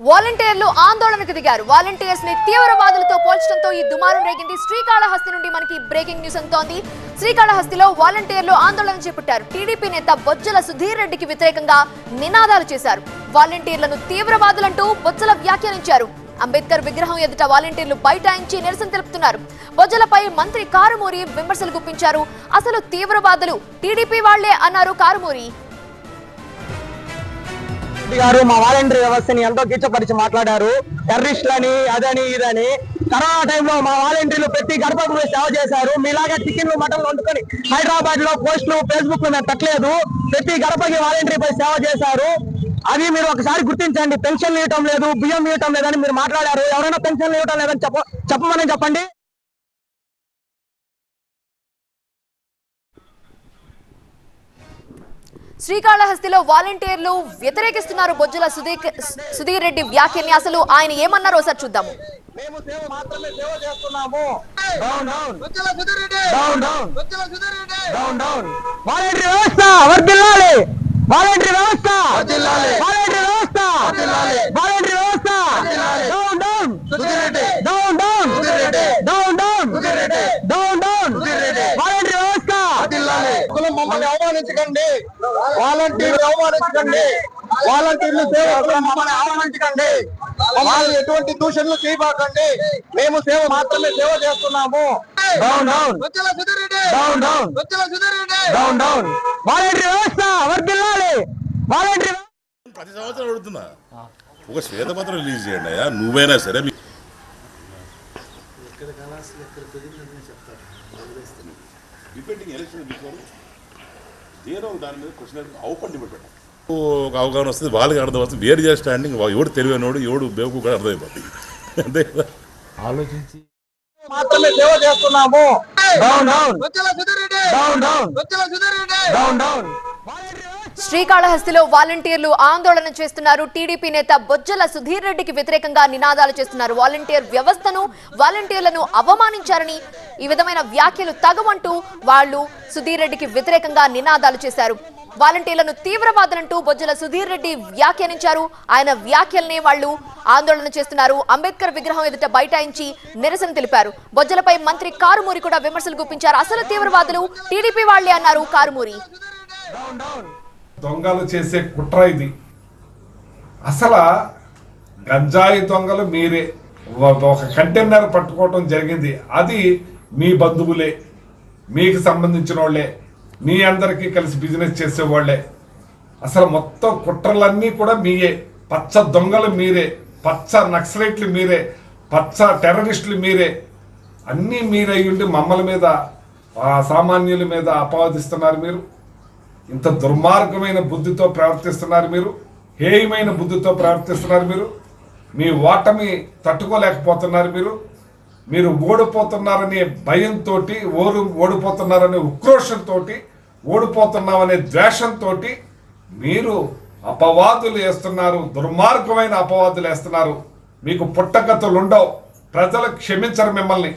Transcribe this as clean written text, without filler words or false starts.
వాలంటీర్లు ఆందోళనకు దిగారు. వాలంటీర్స్ ని తీవ్రవాదులతో పోల్చడంతో ఈ దుమారం రేగింది. శ్రీకాళహస్తి నుండి మనకి బ్రేకింగ్ న్యూస్ అందుతోంది. శ్రీకాళహస్తిలో వాలంటీర్లు ఆందోళన చేపట్టారు. టీడీపీ నేత బొజ్జల సుధీర్ రెడ్డికి వ్యతిరేకంగా నినాదాలు చేశారు. వాలంటీర్లను తీవ్రవాదులంటూ బొజ్జల వ్యాఖ్యానించారు. అంబేద్కర్ విగ్రహం ఎదుట వాలంటీర్లు బైఠాయించి నిరసన తెలుపుతున్నారు. బొజ్జలపై మంత్రి కారుమూరి విమర్శలు గుప్పించారు. అసలు తీవ్రవాదులు టీడీపీ వాళ్లే అన్నారు కారుమూరి. గారు మా వాలంటీర్ వ్యవస్థని ఎంతో కిచ్చపరిచి మాట్లాడారు. టెర్రరిస్టులని అదని ఇదని. కరోనా టైంలో మా వాలంటీర్లు ప్రతి గడపకు సేవ చేశారు. మీలాగా చికెన్లు మటన్లు వండుకొని హైదరాబాద్ లో పోస్టులు ఫేస్బుక్ లో మేము పెట్టలేదు. ప్రతి గడపకి వాలంటీర్ పై సేవ చేశారు. అది మీరు ఒకసారి గుర్తించండి. పెన్షన్లు ఇవ్వటం లేదు, బియ్యం ఇవ్వటం లేదని మీరు మాట్లాడారు. ఎవరైనా పెన్షన్లు ఇవ్వటం లేదని చెప్పమని చెప్పండి. శ్రీకాళహస్తిలో వాలంటీర్లు వ్యతిరేకిస్తున్నారు బొజ్జల సుధీర్ రెడ్డి వ్యాఖ్యల్ని. అసలు ఆయన ఏమన్నారో ఒకసారి చూద్దాము. మేము సేవ మాత్రమే సేవ చేస్తున్నాము. వాలంటీర్ వ్యవస్థ వర్ధిల్లాలి. వాలంటీర్ వ్యవస్థ వాలంటీర్ వ్యవస్థ వాలంటీర్ వ్యవస్థ down down down down down down down volunteer వ్యవస్థ మమ్మల్ని అవమానించకండి. వాలంటీర్లు అవమానించకండి. వాలంటీర్లు సేవకులు మమ్మల్ని అవమానించకండి. వాళ్ళు ఎటువంటి దూషణలు చేయబాకండి. మేము సేవ మాత్రమే సేవ చేస్తున్నాము. Down down down down down down volunteer వ్యవస్థ వర్ధిల్లాలి. వాలంటీర్ ప్రతి సంవత్సరం అడుగుతున్నా ఒక శ్వేతపత్రం రిలీజ్ చేయండి అయ్యా. నువ్వైనా సరే డిపెండింగ్ ఎలక్షన్ బిఫోర్ ఏదో దాని మీద క్వశ్చన్ ఓపెన్ డిబేట్ పెట్టాం. ఒక అవగాహన వస్తుంది, వాళ్ళకి అర్థం వస్తుంది. వేరు చేసే స్టాండింగ్ ఎవడు తెలివైనోడు ఎవడు బేవకు కూడా అర్థమైపోతుంది. అంతే కదా. ఆలోచించి మాత్రమే సేవ చేస్తున్నాము. Down down down down down down శ్రీకాళహస్తిలో వాలంటీర్లు ఆందోళన చేస్తున్నారు. టీడీపీ నేత బొజ్జల సుధీర్ రెడ్డికి వ్యతిరేకంగా నినాదాలు చేస్తున్నారు. వాలంటీర్ వ్యవస్థను వాలంటీర్లను అవమానించారని, ఈ విధమైన వ్యాఖ్యలు తగవంటూ వాళ్ళు సుధీర్ రెడ్డికి వ్యతిరేకంగా నినాదాలు చేశారు. వాలంటీర్లను తీవ్రవాదులంటూ బొజ్జల సుధీర్ రెడ్డి వ్యాఖ్యానించారు. ఆయన వ్యాఖ్యల్ని వాళ్ళు ఆందోళన చేస్తున్నారు. అంబేద్కర్ విగ్రహం ఎదుట బైఠాయించి నిరసన తెలిపారు. బొజ్జలపై మంత్రి కారుమూరి కూడా విమర్శలు గుప్పించారు. అసలు తీవ్రవాదులు టీడీపీ వాళ్లే అన్నారు కారుమూరి. దొంగలు చేసే కుట్ర ఇది. అసలు గంజాయి దొంగలు మీరే. ఒక కంటైనర్ పట్టుకోవటం జరిగింది. అది మీ బంధువులే, మీకు సంబంధించిన వాళ్ళే, మీ అందరికీ కలిసి బిజినెస్ చేసేవాళ్లే. అసలు మొత్తం కుట్రలన్నీ కూడా మీరే. పచ్చ దొంగలు మీరే, పచ్చ నక్సలైట్లు మీరే, పచ్చ టెర్రరిస్టులు మీరే. అన్నీ మీరయ్యుండి మమ్మల్ని మీద సామాన్యుల మీద అపవాదిస్తున్నారు. మీరు ఇంత దుర్మార్గమైన బుద్ధితో ప్రవర్తిస్తున్నారు. మీరు హేయమైన బుద్ధితో ప్రవర్తిస్తున్నారు. మీరు మీ ఓటమి తట్టుకోలేకపోతున్నారు. మీరు ఓడిపోతున్నారనే భయంతో, ఓడిపోతున్నారనే ఉక్రోషంతో, ఓడిపోతున్నామనే ద్వేషంతో మీరు అపవాదులు వేస్తున్నారు. దుర్మార్గమైన అపవాదులు వేస్తున్నారు. మీకు పుట్టగతులు ఉండవు. ప్రజలు క్షమించరు మిమ్మల్ని.